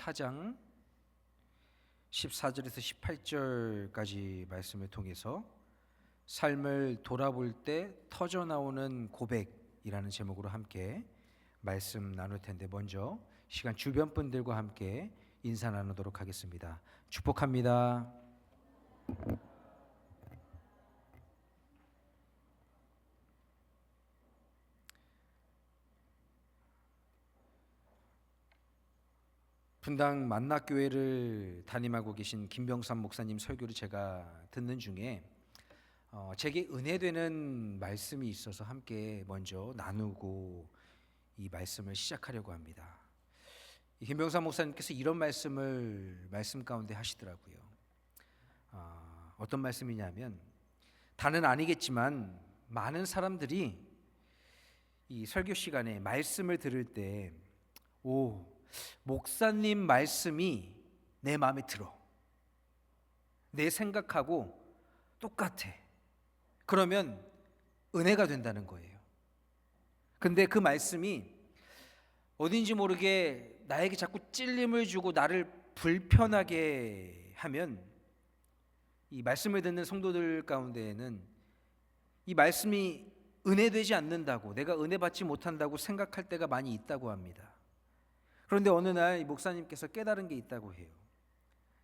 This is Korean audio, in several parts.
4장 14절에서 18절까지 말씀을 통해서 삶을 돌아볼 때 터져나오는 고백이라는 제목으로 함께 말씀 나눌 텐데, 먼저 시간 주변 분들과 함께 인사 나누도록 하겠습니다. 축복합니다. 분당 만낙교회를 담임하고 계신 김병삼 목사님 설교를 제가 듣는 중에 제게 은혜되는 말씀이 있어서 함께 먼저 나누고 이 말씀을 시작하려고 합니다. 김병삼 목사님께서 이런 말씀을 말씀 가운데 하시더라고요. 어떤 말씀이냐면, 다는 아니겠지만 많은 사람들이 이 설교 시간에 말씀을 들을 때 목사님 말씀이 내 마음에 들어, 내 생각하고 똑같아, 그러면 은혜가 된다는 거예요. 근데 그 말씀이 어딘지 모르게 나에게 자꾸 찔림을 주고 나를 불편하게 하면, 이 말씀을 듣는 성도들 가운데에는 이 말씀이 은혜되지 않는다고, 내가 은혜 받지 못한다고 생각할 때가 많이 있다고 합니다. 그런데 어느 날 목사님께서 깨달은 게 있다고 해요.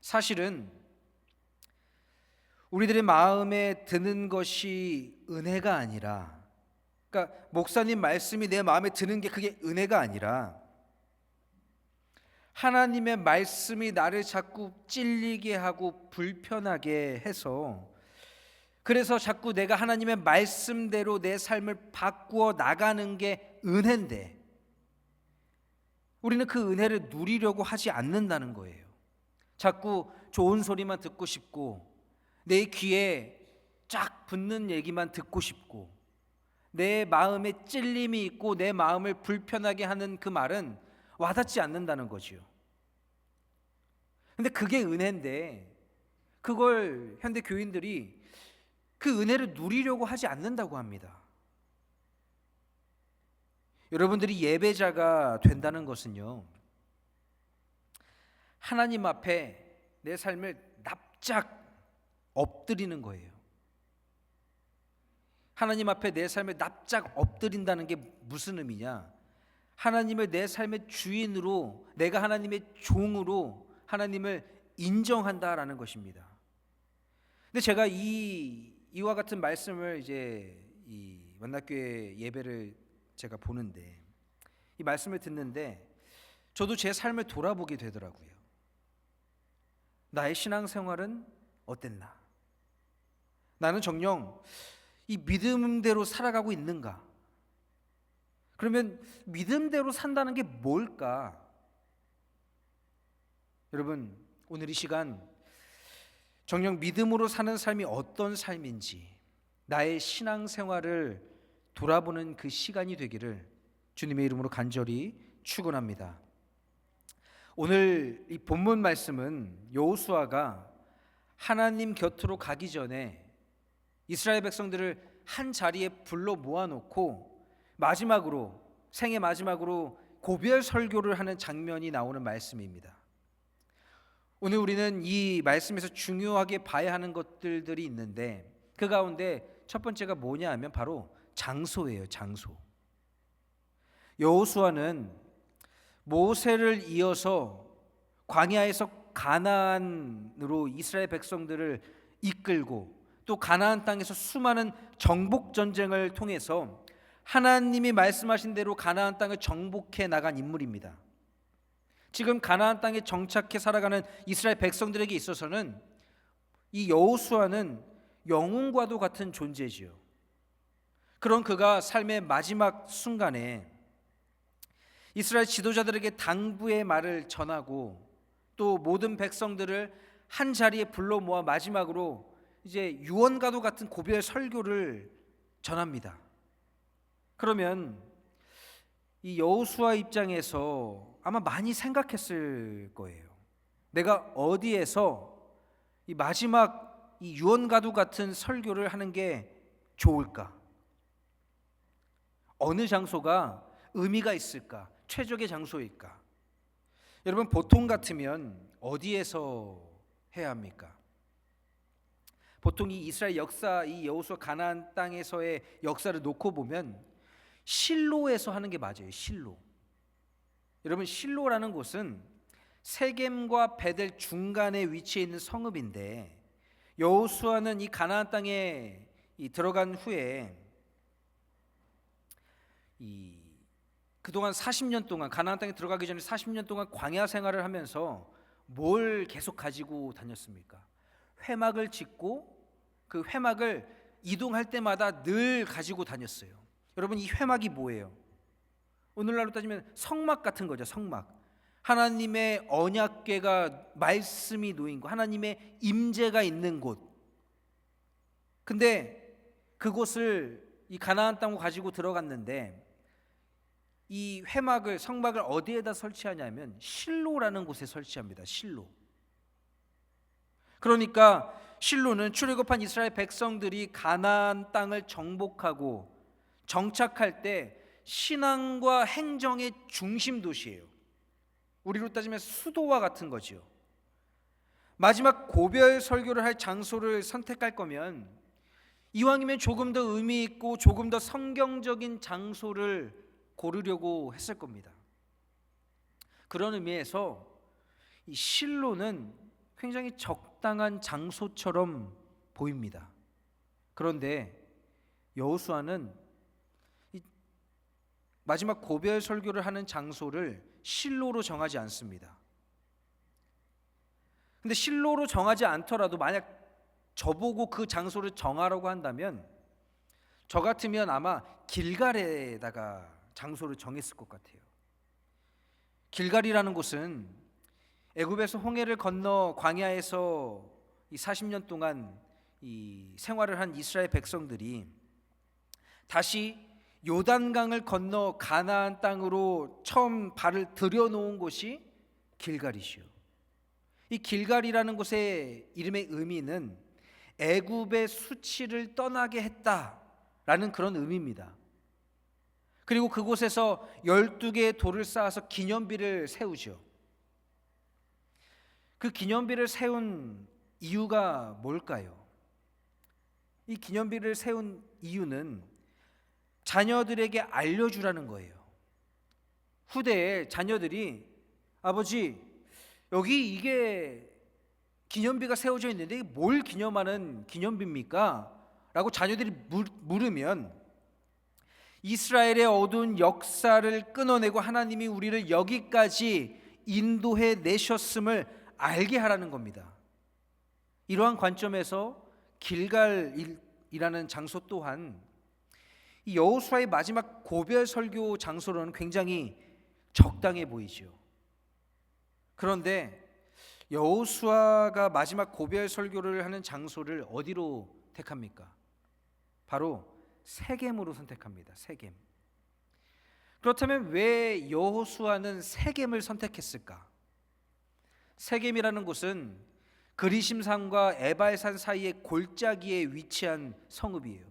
사실은 우리들의 마음에 드는 것이 은혜가 아니라, 그러니까 목사님 말씀이 내 마음에 드는 게 그게 은혜가 아니라, 하나님의 말씀이 나를 자꾸 찔리게 하고 불편하게 해서, 그래서 자꾸 내가 하나님의 말씀대로 내 삶을 바꾸어 나가는 게 은혜인데, 우리는 그 은혜를 누리려고 하지 않는다는 거예요. 자꾸 좋은 소리만 듣고 싶고, 내 귀에 쫙 붙는 얘기만 듣고 싶고, 내 마음에 찔림이 있고 내 마음을 불편하게 하는 그 말은 와닿지 않는다는 거죠. 근데 그게 은혜인데, 그걸 현대 교인들이 그 은혜를 누리려고 하지 않는다고 합니다. 여러분들이 예배자가 된다는 것은요, 하나님 앞에 내 삶을 납작 엎드리는 거예요. 하나님 앞에 내 삶을 납작 엎드린다는 게 무슨 의미냐? 하나님을 내 삶의 주인으로, 내가 하나님의 종으로 하나님을 인정한다라는 것입니다. 근데 제가 이와 같은 말씀을 이제 이 만낙교회 예배를 제가 보는데, 이 말씀을 듣는데 저도 제 삶을 돌아보게 되더라고요. 나의 신앙생활은 어땠나? 나는 정녕 이 믿음대로 살아가고 있는가? 그러면 믿음대로 산다는 게 뭘까? 여러분, 오늘 이 시간 정녕 믿음으로 사는 삶이 어떤 삶인지, 나의 신앙생활을 돌아보는 그 시간이 되기를 주님의 이름으로 간절히 축원합니다. 오늘 이 본문 말씀은 여호수아가 하나님 곁으로 가기 전에 이스라엘 백성들을 한 자리에 불러 모아놓고 생애 마지막으로 고별 설교를 하는 장면이 나오는 말씀입니다. 오늘 우리는 이 말씀에서 중요하게 봐야 하는 것들이 있는데, 그 가운데 첫 번째가 뭐냐 하면 바로 장소예요. 장소. 여호수아는 모세를 이어서 광야에서 가나안으로 이스라엘 백성들을 이끌고, 또 가나안 땅에서 수많은 정복 전쟁을 통해서 하나님이 말씀하신 대로 가나안 땅을 정복해 나간 인물입니다. 지금 가나안 땅에 정착해 살아가는 이스라엘 백성들에게 있어서는 이 여호수아는 영웅과도 같은 존재지요. 그런 그가 삶의 마지막 순간에 이스라엘 지도자들에게 당부의 말을 전하고, 또 모든 백성들을 한 자리에 불러 모아 마지막으로 이제 유언과도 같은 고별 설교를 전합니다. 그러면 이 여호수아 입장에서 아마 많이 생각했을 거예요. 내가 어디에서 이 마지막 이 유언과도 같은 설교를 하는 게 좋을까? 어느 장소가 의미가 있을까? 최적의 장소일까? 여러분, 보통 같으면 어디에서 해야 합니까? 보통 이 이스라엘 역사, 이 여호수아 가나안 땅에서의 역사를 놓고 보면 실로에서 하는 게 맞아요. 실로. 여러분, 실로라는 곳은 세겜과 베델 중간에 위치해 있는 성읍인데, 여호수아는 이 가나안 땅에 들어간 후에 그동안 40년 동안, 가나안 땅에 들어가기 전에 40년 동안 광야 생활을 하면서 뭘 계속 가지고 다녔습니까? 회막을 짓고 그 회막을 이동할 때마다 늘 가지고 다녔어요. 여러분, 이 회막이 뭐예요? 오늘날로 따지면 성막 같은 거죠. 성막. 하나님의 언약궤가, 말씀이 놓인 곳, 하나님의 임재가 있는 곳. 근데 그곳을 이 가나안 땅으로 가지고 들어갔는데, 이 회막을, 성막을 어디에다 설치하냐면 실로라는 곳에 설치합니다. 실로. 그러니까 실로는 출애굽한 이스라엘 백성들이 가나안 땅을 정복하고 정착할 때 신앙과 행정의 중심 도시예요. 우리로 따지면 수도와 같은 거죠. 마지막 고별 설교를 할 장소를 선택할 거면 이왕이면 조금 더 의미 있고 조금 더 성경적인 장소를 고르려고 했을 겁니다. 그런 의미에서 이 실로는 굉장히 적당한 장소처럼 보입니다. 그런데 여호수아는 마지막 고별 설교를 하는 장소를 실로로 정하지 않습니다. 근데 실로로 정하지 않더라도 만약 저보고 그 장소를 정하라고 한다면 저 같으면 아마 길갈에다가 장소를 정했을 것 같아요. 길갈이라는 곳은 애굽에서 홍해를 건너 광야에서 이 40년 동안 이 생활을 한 이스라엘 백성들이 다시 요단강을 건너 가나안 땅으로 처음 발을 들여놓은 곳이 길갈이시요. 이 길갈이라는 곳의 이름의 의미는 애굽의 수치를 떠나게 했다라는 그런 의미입니다. 그리고 그곳에서 12개의 돌을 쌓아서 기념비를 세우죠. 그 기념비를 세운 이유가 뭘까요? 이 기념비를 세운 이유는 자녀들에게 알려주라는 거예요. 후대에 자녀들이 아버지, 여기 이게 기념비가 세워져 있는데 이게 뭘 기념하는 기념비입니까? 라고 자녀들이 물으면 이스라엘의 어두운 역사를 끊어내고 하나님이 우리를 여기까지 인도해 내셨음을 알게 하라는 겁니다. 이러한 관점에서 길갈이라는 장소 또한 이 여호수아의 마지막 고별 설교 장소로는 굉장히 적당해 보이죠. 그런데 여호수아가 마지막 고별 설교를 하는 장소를 어디로 택합니까? 바로 세겜으로 선택합니다. 세겜. 그렇다면 왜 여호수아는 세겜을 선택했을까? 세겜이라는 곳은 그리심산과 에발산 사이의 골짜기에 위치한 성읍이에요.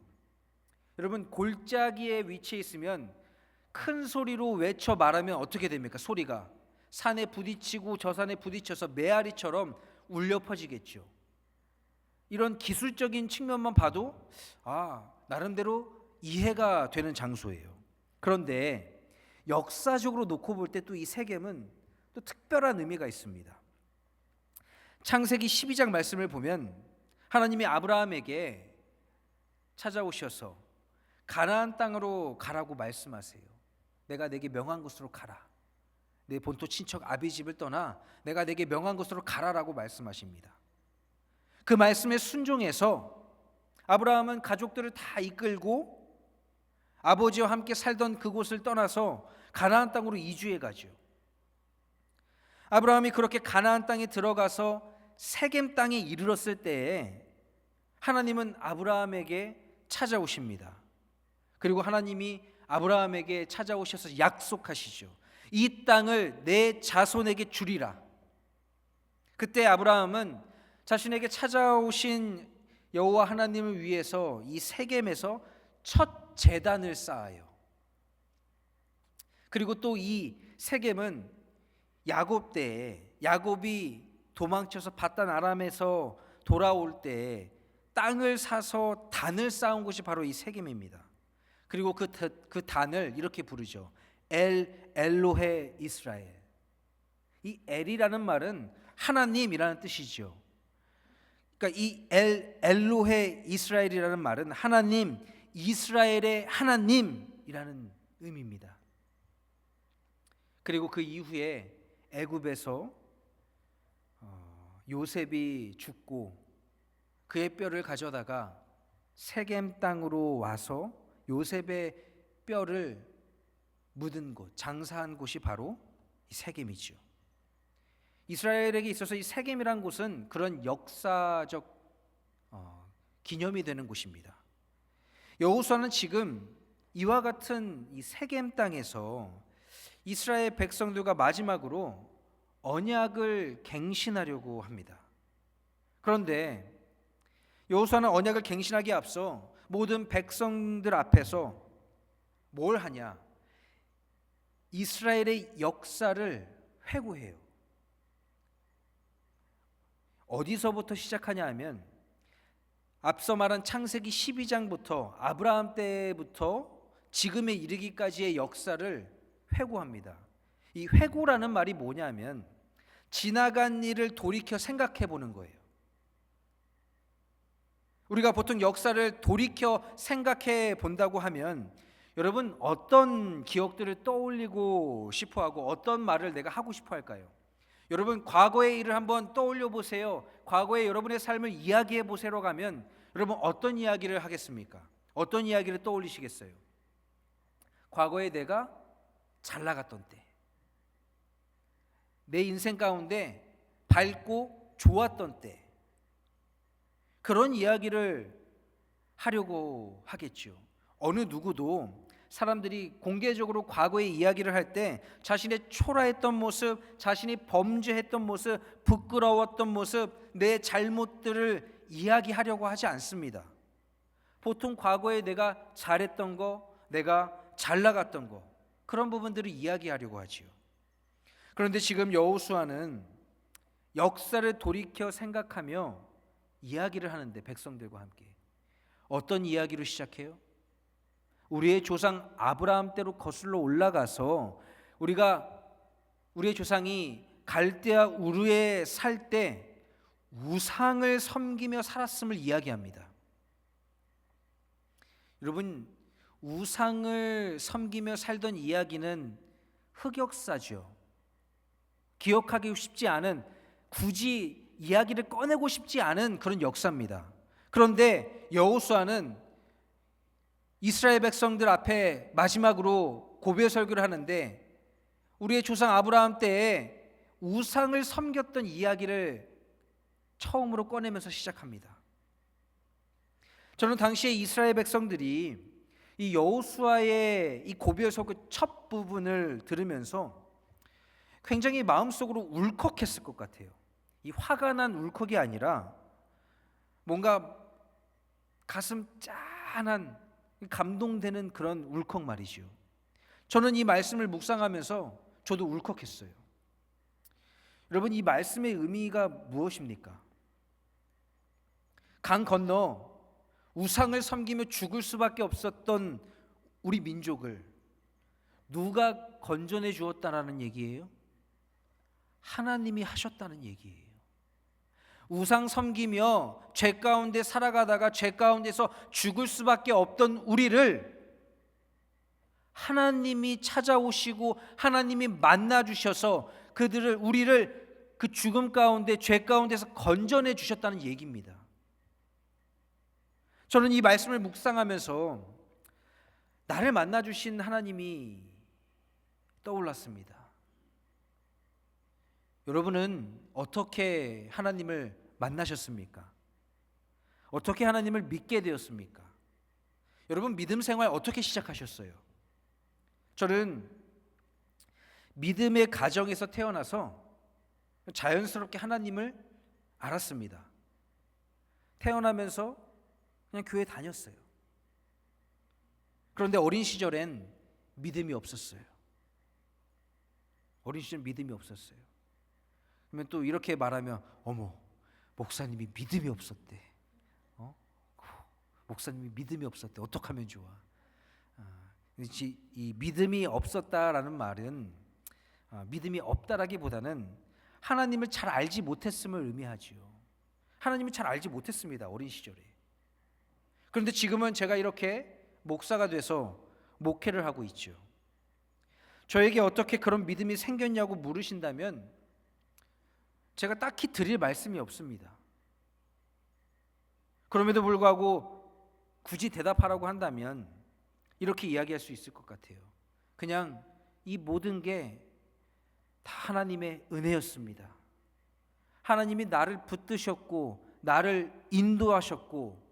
여러분, 골짜기에 위치해 있으면 큰 소리로 외쳐 말하면 어떻게 됩니까? 소리가 산에 부딪히고 저 산에 부딪혀서 메아리처럼 울려 퍼지겠죠. 이런 기술적인 측면만 봐도 나름대로 이해가 되는 장소예요. 그런데 역사적으로 놓고 볼 때 또 이 세겜은 또 특별한 의미가 있습니다. 창세기 12장 말씀을 보면 하나님이 아브라함에게 찾아오셔서 가나안 땅으로 가라고 말씀하세요. 내가 내게 명한 곳으로 가라. 내 본토 친척 아비집을 떠나 내가 내게 명한 곳으로 가라라고 말씀하십니다. 그 말씀에 순종해서 아브라함은 가족들을 다 이끌고 아버지와 함께 살던 그곳을 떠나서 가나안 땅으로 이주해 가죠. 아브라함이 그렇게 가나안 땅에 들어가서 세겜 땅에 이르렀을 때에 하나님은 아브라함에게 찾아오십니다. 그리고 하나님이 아브라함에게 찾아오셔서 약속하시죠. 이 땅을 내 자손에게 주리라. 그때 아브라함은 자신에게 찾아오신 여호와 하나님을 위해서 이 세겜에서 첫 제단을 쌓아요. 그리고 또 이 세겜은 야곱 때에 야곱이 도망쳐서 바단 아람에서 돌아올 때 땅을 사서 단을 쌓은 곳이 바로 이 세겜입니다. 그리고 그 단을 이렇게 부르죠. 엘로헤 이스라엘. 이 엘이라는 말은 하나님이라는 뜻이죠. 그러니까 이 엘로헤 이스라엘이라는 말은 하나님, 이스라엘의 하나님이라는 의미입니다. 그리고 그 이후에 애굽에서 요셉이 죽고 그의 뼈를 가져다가 세겜 땅으로 와서 요셉의 뼈를 묻은 곳, 장사한 곳이 바로 이 세겜이죠. 이스라엘에게 있어서 이 세겜이란 곳은 그런 역사적 기념이 되는 곳입니다. 여호수아는 지금 이와 같은 이 세겜 땅에서 이스라엘 백성들과 마지막으로 언약을 갱신하려고 합니다. 그런데 여호수아는 언약을 갱신하기에 앞서 모든 백성들 앞에서 뭘 하냐? 이스라엘의 역사를 회고해요. 어디서부터 시작하냐 하면 앞서 말한 창세기 12장부터 아브라함 때부터 지금에 이르기까지의 역사를 회고합니다. 이 회고라는 말이 뭐냐면 지나간 일을 돌이켜 생각해 보는 거예요. 우리가 보통 역사를 돌이켜 생각해 본다고 하면 여러분 어떤 기억들을 떠올리고 싶어 하고 어떤 말을 내가 하고 싶어 할까요? 여러분 과거의 일을 한번 떠올려 보세요. 과거의 여러분의 삶을 이야기해 보세요라고 하면 여러분 어떤 이야기를 하겠습니까? 어떤 이야기를 떠올리시겠어요? 과거에 내가 잘 나갔던 때, 내 인생 가운데 밝고 좋았던 때, 그런 이야기를 하려고 하겠죠. 어느 누구도 사람들이 공개적으로 과거의 이야기를 할 때 자신의 초라했던 모습, 자신이 범죄했던 모습, 부끄러웠던 모습, 내 잘못들을 이야기하려고 하지 않습니다. 보통 과거에 내가 잘했던 거, 내가 잘 나갔던 거, 그런 부분들을 이야기하려고 하지요. 그런데 지금 여호수아는 역사를 돌이켜 생각하며 이야기를 하는데 백성들과 함께 어떤 이야기로 시작해요? 우리의 조상 아브라함 때로 거슬러 올라가서 우리의 조상이 갈대아 우르에 살 때 우상을 섬기며 살았음을 이야기합니다. 여러분, 우상을 섬기며 살던 이야기는 흑역사죠. 기억하기 쉽지 않은, 굳이 이야기를 꺼내고 싶지 않은 그런 역사입니다. 그런데 여호수아는 이스라엘 백성들 앞에 마지막으로 고별 설교를 하는데 우리의 조상 아브라함 때에 우상을 섬겼던 이야기를 처음으로 꺼내면서 시작합니다. 저는 당시에 이스라엘 백성들이 이 여호수아의 이 고별 설교 첫 부분을 들으면서 굉장히 마음속으로 울컥했을 것 같아요. 이 화가 난 울컥이 아니라 뭔가 가슴 짠한 감동되는 그런 울컥 말이죠. 저는 이 말씀을 묵상하면서 저도 울컥했어요. 여러분, 이 말씀의 의미가 무엇입니까? 강 건너 우상을 섬기며 죽을 수밖에 없었던 우리 민족을 누가 건져내 주었다라는 얘기예요? 하나님이 하셨다는 얘기예요. 우상 섬기며 죄 가운데 살아가다가 죄 가운데서 죽을 수밖에 없던 우리를 하나님이 찾아오시고 하나님이 만나 주셔서 우리를 그 죽음 가운데 죄 가운데서 건져내 주셨다는 얘기입니다. 저는 이 말씀을 묵상하면서 나를 만나 주신 하나님이 떠올랐습니다. 여러분은 어떻게 하나님을 만나셨습니까? 어떻게 하나님을 믿게 되었습니까? 여러분 믿음 생활 어떻게 시작하셨어요? 저는 믿음의 가정에서 태어나서 자연스럽게 하나님을 알았습니다. 태어나면서 그냥 교회 다녔어요. 그런데 어린 시절엔 믿음이 없었어요. 어린 시절 믿음이 없었어요. 그러면 또 이렇게 말하면 어머, 목사님이 믿음이 없었대. 목사님이 믿음이 없었대. 어떡하면 좋아? 이 믿음이 없었다라는 말은 믿음이 없다라기보다는 하나님을 잘 알지 못했음을 의미하지요. 하나님을 잘 알지 못했습니다, 어린 시절에. 그런데 지금은 제가 이렇게 목사가 돼서 목회를 하고 있죠. 저에게 어떻게 그런 믿음이 생겼냐고 물으신다면 제가 딱히 드릴 말씀이 없습니다. 그럼에도 불구하고 굳이 대답하라고 한다면 이렇게 이야기할 수 있을 것 같아요. 그냥 이 모든 게 다 하나님의 은혜였습니다. 하나님이 나를 붙드셨고 나를 인도하셨고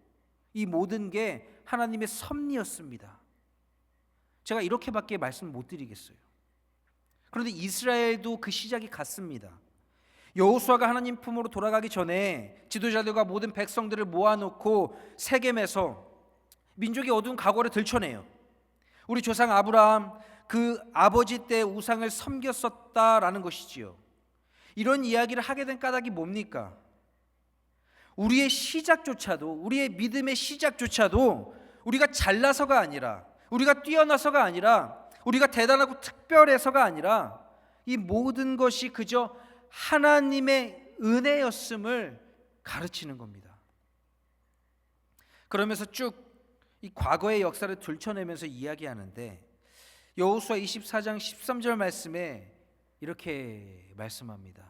이 모든 게 하나님의 섭리였습니다. 제가 이렇게밖에 말씀 못 드리겠어요. 그런데 이스라엘도 그 시작이 같습니다. 여호수아가 하나님 품으로 돌아가기 전에 지도자들과 모든 백성들을 모아놓고 세겜에서 민족의 어두운 과거를 들춰내요. 우리 조상 아브라함 그 아버지 때 우상을 섬겼었다라는 것이지요. 이런 이야기를 하게 된 까닭이 뭡니까? 우리의 시작조차도, 우리의 믿음의 시작조차도 우리가 잘나서가 아니라, 우리가 뛰어나서가 아니라, 우리가 대단하고 특별해서가 아니라 이 모든 것이 그저 하나님의 은혜였음을 가르치는 겁니다. 그러면서 쭉 이 과거의 역사를 들춰내면서 이야기하는데 여호수아 24장 13절 말씀에 이렇게 말씀합니다.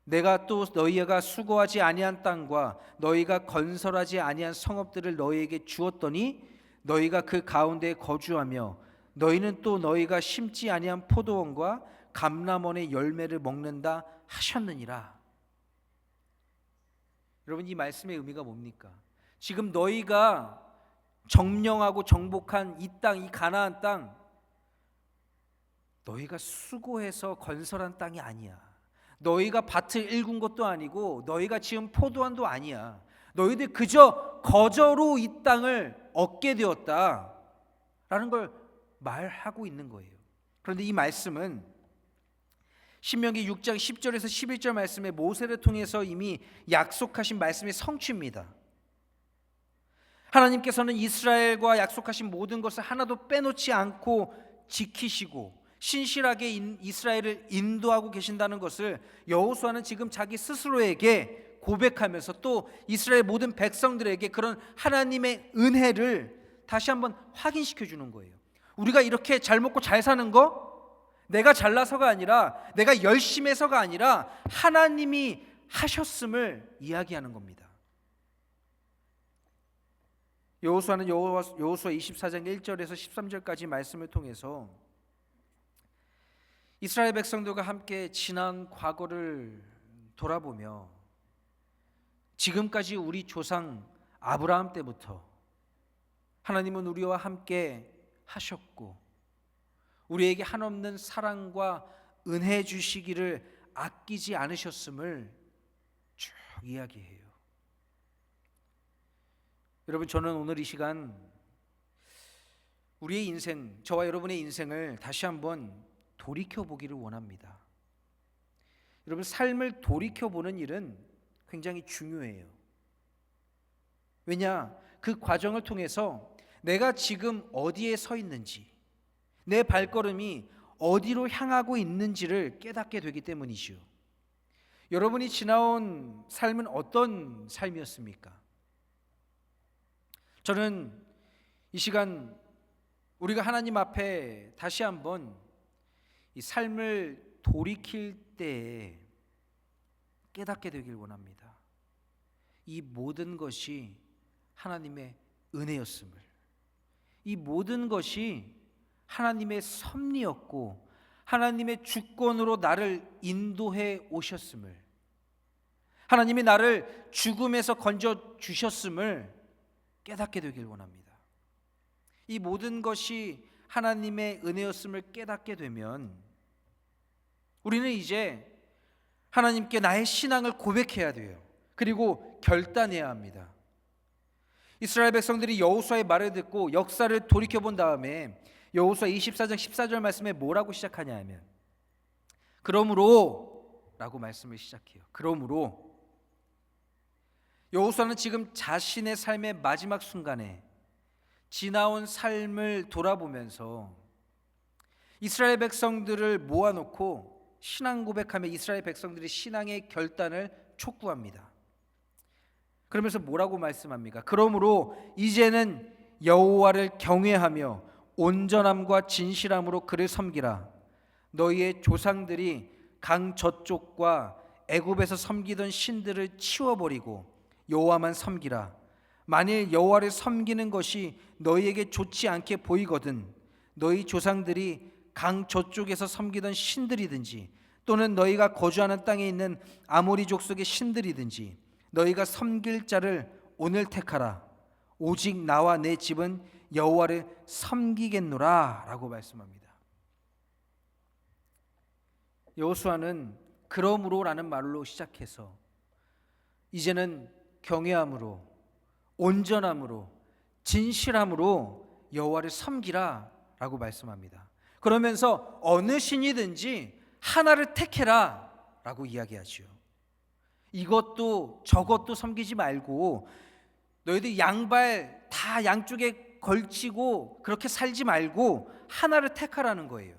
내가 또 너희가 수고하지 아니한 땅과 너희가 건설하지 아니한 성읍들을 너희에게 주었더니 너희가 그 가운데 거주하며 너희는 또 너희가 심지 아니한 포도원과 감람원의 열매를 먹는다 하셨느니라. 여러분, 이 말씀의 의미가 뭡니까? 지금 너희가 정령하고 정복한 이 땅, 이 가나안 땅, 너희가 수고해서 건설한 땅이 아니야. 너희가 밭을 일군 것도 아니고 너희가 지은 포도원도 아니야. 너희들 그저 거저로 이 땅을 얻게 되었다라는 걸 말하고 있는 거예요. 그런데 이 말씀은 신명기 6장 10절에서 11절 말씀에 모세를 통해서 이미 약속하신 말씀의 성취입니다. 하나님께서는 이스라엘과 약속하신 모든 것을 하나도 빼놓지 않고 지키시고 신실하게 이스라엘을 인도하고 계신다는 것을 여호수아는 지금 자기 스스로에게 고백하면서 또 이스라엘 모든 백성들에게 그런 하나님의 은혜를 다시 한번 확인시켜 주는 거예요. 우리가 이렇게 잘 먹고 잘 사는 거 내가 잘나서가 아니라 내가 열심히 해서가 아니라 하나님이 하셨음을 이야기하는 겁니다. 여호수아는 여호수아 24장 1절에서 13절까지 말씀을 통해서 이스라엘 백성들과 함께 지난 과거를 돌아보며 지금까지 우리 조상 아브라함 때부터 하나님은 우리와 함께 하셨고 우리에게 한없는 사랑과 은혜 주시기를 아끼지 않으셨음을 쭉 이야기해요. 여러분, 저는 오늘 이 시간 우리의 인생, 저와 여러분의 인생을 다시 한번 돌이켜보기를 원합니다. 여러분, 삶을 돌이켜보는 일은 굉장히 중요해요. 왜냐? 그 과정을 통해서 내가 지금 어디에 서 있는지, 내 발걸음이 어디로 향하고 있는지를 깨닫게 되기 때문이지요. 여러분이 지나온 삶은 어떤 삶이었습니까? 저는 이 시간 우리가 하나님 앞에 다시 한번 이 삶을 돌이킬 때에 깨닫게 되길 원합니다. 이 모든 것이 하나님의 은혜였음을, 이 모든 것이 하나님의 섭리였고 하나님의 주권으로 나를 인도해 오셨음을, 하나님이 나를 죽음에서 건져 주셨음을 깨닫게 되길 원합니다. 이 모든 것이 하나님의 은혜였음을 깨닫게 되면 우리는 이제 하나님께 나의 신앙을 고백해야 돼요. 그리고 결단해야 합니다. 이스라엘 백성들이 여호수아의 말을 듣고 역사를 돌이켜본 다음에 여호수아 24장 14절 말씀에 뭐라고 시작하냐 하면 그러므로 라고 말씀을 시작해요. 그러므로 여호수아는 지금 자신의 삶의 마지막 순간에 지나온 삶을 돌아보면서 이스라엘 백성들을 모아놓고 신앙 고백하며 이스라엘 백성들이 신앙의 결단을 촉구합니다. 그러면서 뭐라고 말씀합니까? 그러므로 이제는 여호와를 경외하며 온전함과 진실함으로 그를 섬기라. 너희의 조상들이 강 저쪽과 애굽에서 섬기던 신들을 치워버리고 여호와만 섬기라. 만일 여호와를 섬기는 것이 너희에게 좋지 않게 보이거든 너희 조상들이 강 저쪽에서 섬기던 신들이든지 또는 너희가 거주하는 땅에 있는 아모리 족속의 신들이든지 너희가 섬길 자를 오늘 택하라. 오직 나와 내 집은 여호와를 섬기겠노라 라고 말씀합니다. 여호수아는 그러므로라는 말로 시작해서 이제는 경외함으로 온전함으로 진실함으로 여호와를 섬기라 라고 말씀합니다. 그러면서 어느 신이든지 하나를 택해라 라고 이야기하죠. 이것도 저것도 섬기지 말고 너희들 양발 다 양쪽에 걸치고 그렇게 살지 말고 하나를 택하라는 거예요.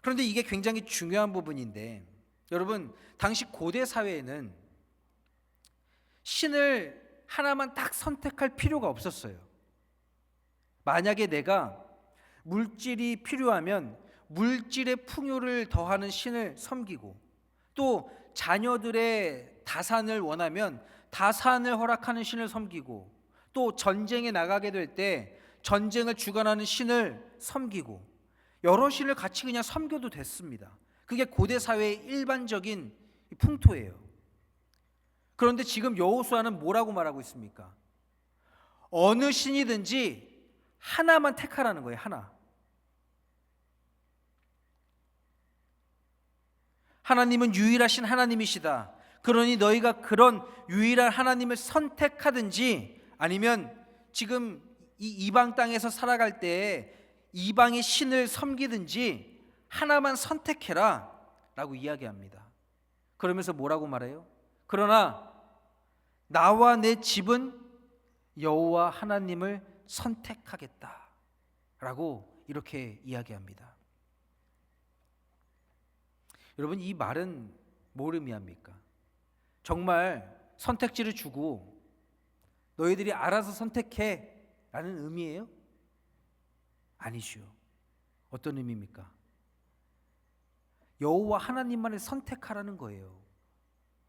그런데 이게 굉장히 중요한 부분인데 여러분, 당시 고대 사회에는 신을 하나만 딱 선택할 필요가 없었어요. 만약에 내가 물질이 필요하면 물질의 풍요를 더하는 신을 섬기고 또 자녀들의 다산을 원하면 다산을 허락하는 신을 섬기고 또 전쟁에 나가게 될 때 전쟁을 주관하는 신을 섬기고 여러 신을 같이 그냥 섬겨도 됐습니다. 그게 고대 사회의 일반적인 풍토예요. 그런데 지금 여호수아는 뭐라고 말하고 있습니까? 어느 신이든지 하나만 택하라는 거예요. 하나. 하나님은 유일하신 하나님이시다. 그러니 너희가 그런 유일한 하나님을 선택하든지 아니면 지금 이 이방 땅에서 살아갈 때 이방의 신을 섬기든지 하나만 선택해라 라고 이야기합니다. 그러면서 뭐라고 말해요? 그러나 나와 내 집은 여호와 하나님을 선택하겠다 라고 이렇게 이야기합니다. 여러분, 이 말은 뭘 의미합니까? 정말 선택지를 주고 너희들이 알아서 선택해 라는 의미예요? 아니죠. 어떤 의미입니까? 여호와 하나님만을 선택하라는 거예요.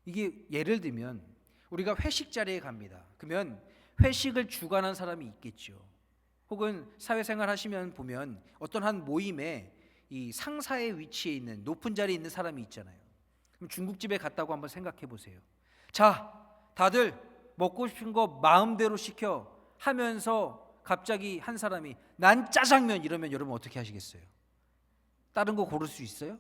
이게 예를 들면 우리가 회식 자리에 갑니다. 그러면 회식을 주관한 사람이 있겠죠. 혹은 사회생활 하시면 보면 어떤 한 모임에 이 상사의 위치에 있는 높은 자리에 있는 사람이 있잖아요. 그럼 중국집에 갔다고 한번 생각해 보세요. 자, 다들 먹고 싶은 거 마음대로 시켜 하면서 갑자기 한 사람이 난 짜장면 이러면 여러분 어떻게 하시겠어요? 다른 거 고를 수 있어요?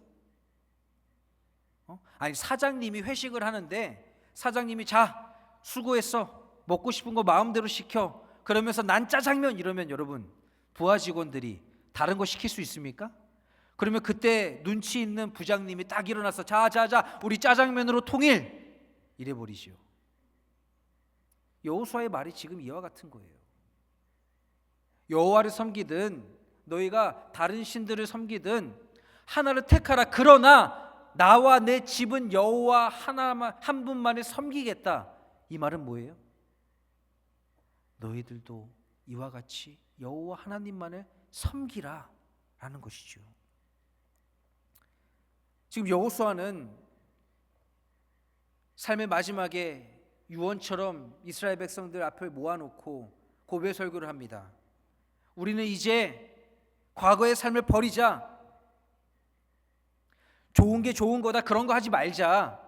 아니, 사장님이 회식을 하는데 사장님이 자, 수고했어. 먹고 싶은 거 마음대로 시켜. 그러면서 난 짜장면 이러면 여러분 부하 직원들이 다른 거 시킬 수 있습니까? 그러면 그때 눈치 있는 부장님이 딱 일어나서 자 우리 짜장면으로 통일 이래 버리죠. 여호수아의 말이 지금 이와 같은 거예요. 여호와를 섬기든 너희가 다른 신들을 섬기든 하나를 택하라. 그러나 나와 내 집은 여호와 하나만 한 분만을 섬기겠다. 이 말은 뭐예요? 너희들도 이와 같이 여호와 하나님만을 섬기라 라는 것이죠. 지금 여호수아는 삶의 마지막에 유언처럼 이스라엘 백성들 앞을 모아놓고 고백 설교를 합니다. 우리는 이제 과거의 삶을 버리자. 좋은 게 좋은 거다. 그런 거 하지 말자.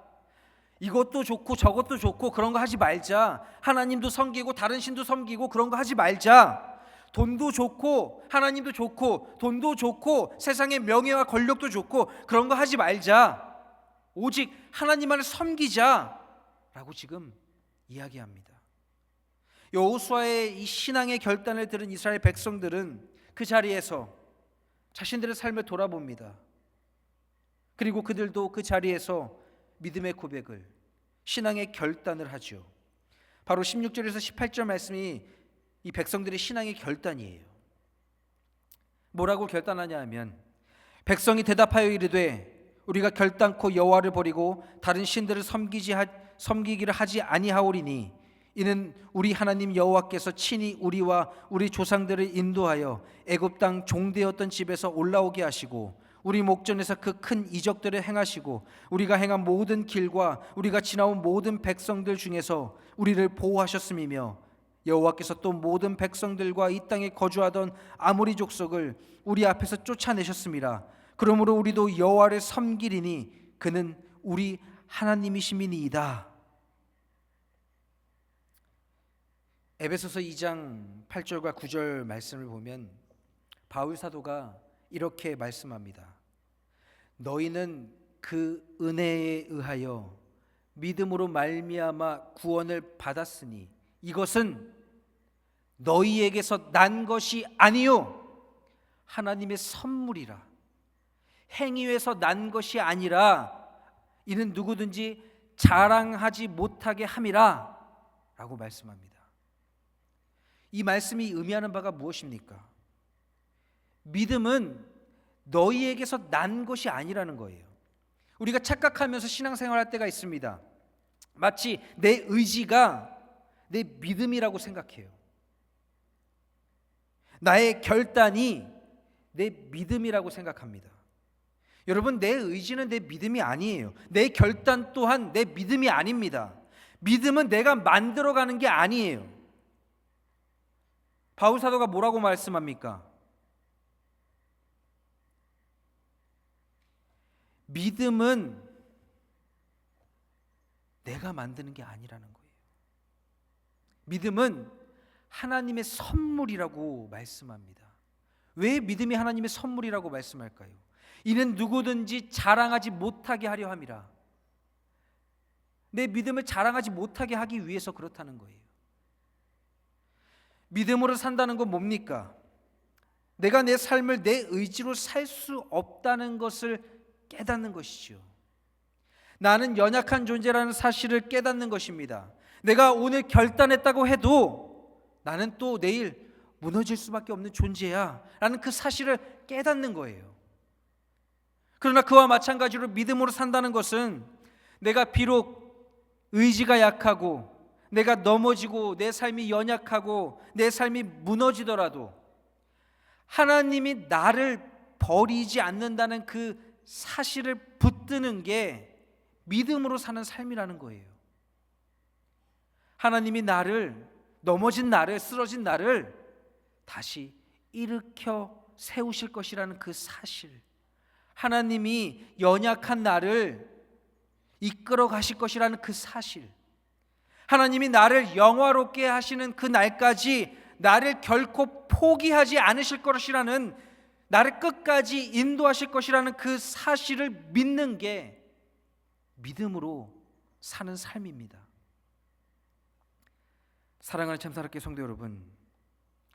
이것도 좋고 저것도 좋고 그런 거 하지 말자. 하나님도 섬기고 다른 신도 섬기고 그런 거 하지 말자. 돈도 좋고 하나님도 좋고 돈도 좋고 세상의 명예와 권력도 좋고 그런 거 하지 말자. 오직 하나님만을 섬기자 라고 지금 이야기합니다. 여호수아의 이 신앙의 결단을 들은 이스라엘 백성들은 그 자리에서 자신들의 삶을 돌아봅니다. 그리고 그들도 그 자리에서 믿음의 고백을, 신앙의 결단을 하죠. 바로 16절에서 18절 말씀이 이 백성들의 신앙의 결단이에요. 뭐라고 결단하냐 하면, 백성이 대답하여 이르되 우리가 결단코 여호와를 버리고 다른 신들을 섬기기를 하지 아니하오리니 이는 우리 하나님 여호와께서 친히 우리와 우리 조상들을 인도하여 애굽 땅 종되었던 집에서 올라오게 하시고 우리 목전에서 그 큰 이적들을 행하시고 우리가 행한 모든 길과 우리가 지나온 모든 백성들 중에서 우리를 보호하셨음이며 여호와께서 또 모든 백성들과 이 땅에 거주하던 아모리 족속을 우리 앞에서 쫓아내셨음이라. 그러므로 우리도 여호와를 섬기리니 그는 우리 하나님이심이니이다. 에베소서 2장 8절과 9절 말씀을 보면 바울 사도가 이렇게 말씀합니다. 너희는 그 은혜에 의하여 믿음으로 말미암아 구원을 받았으니 이것은 너희에게서 난 것이 아니요 하나님의 선물이라. 행위에서 난 것이 아니라 이는 누구든지 자랑하지 못하게 함이라 라고 말씀합니다. 이 말씀이 의미하는 바가 무엇입니까? 믿음은 너희에게서 난 것이 아니라는 거예요. 우리가 착각하면서 신앙생활할 때가 있습니다. 마치 내 의지가 내 믿음이라고 생각해요. 나의 결단이 내 믿음이라고 생각합니다. 여러분, 내 의지는 내 믿음이 아니에요. 내 결단 또한 내 믿음이 아닙니다. 믿음은 내가 만들어가는 게 아니에요. 바울 사도가 뭐라고 말씀합니까? 믿음은 내가 만드는 게 아니라는 거예요. 믿음은 하나님의 선물이라고 말씀합니다. 왜 믿음이 하나님의 선물이라고 말씀할까요? 이는 누구든지 자랑하지 못하게 하려 함이라. 내 믿음을 자랑하지 못하게 하기 위해서 그렇다는 거예요. 믿음으로 산다는 건 뭡니까? 내가 내 삶을 내 의지로 살 수 없다는 것을 깨닫는 것이죠. 나는 연약한 존재라는 사실을 깨닫는 것입니다. 내가 오늘 결단했다고 해도 나는 또 내일 무너질 수밖에 없는 존재야 라는 그 사실을 깨닫는 거예요. 그러나 그와 마찬가지로 믿음으로 산다는 것은 내가 비록 의지가 약하고 내가 넘어지고 내 삶이 연약하고 내 삶이 무너지더라도 하나님이 나를 버리지 않는다는 그 사실을 붙드는 게 믿음으로 사는 삶이라는 거예요. 하나님이 나를, 넘어진 나를, 쓰러진 나를 다시 일으켜 세우실 것이라는 그 사실, 하나님이 연약한 나를 이끌어 가실 것이라는 그 사실, 하나님이 나를 영화롭게 하시는 그 날까지 나를 결코 포기하지 않으실 것이라는, 나를 끝까지 인도하실 것이라는 그 사실을 믿는 게 믿음으로 사는 삶입니다. 사랑하는 참사랑교회 성도 여러분,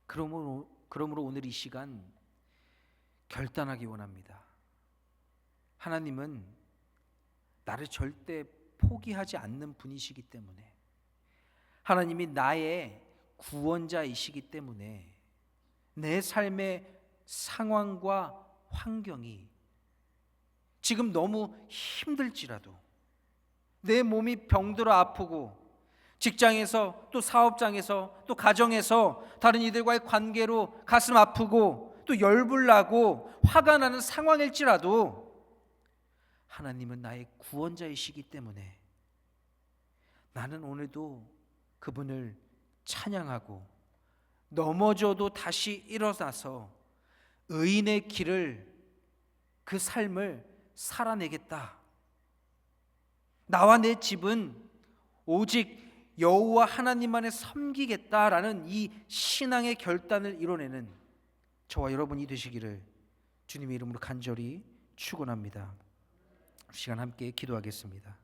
그러므로 오늘 이 시간 결단하기 원합니다. 하나님은 나를 절대 포기하지 않는 분이시기 때문에, 하나님이 나의 구원자이시기 때문에 내 삶의 상황과 환경이 지금 너무 힘들지라도, 내 몸이 병들어 아프고 직장에서 또 사업장에서 또 가정에서 다른 이들과의 관계로 가슴 아프고 또 열불나고 화가 나는 상황일지라도 하나님은 나의 구원자이시기 때문에 나는 오늘도 그분을 찬양하고 넘어져도 다시 일어나서 의인의 길을, 그 삶을 살아내겠다. 나와 내 집은 오직 여호와 하나님만을 섬기겠다라는 이 신앙의 결단을 이뤄내는 저와 여러분이 되시기를 주님의 이름으로 간절히 축원합니다. 시간 함께 기도하겠습니다.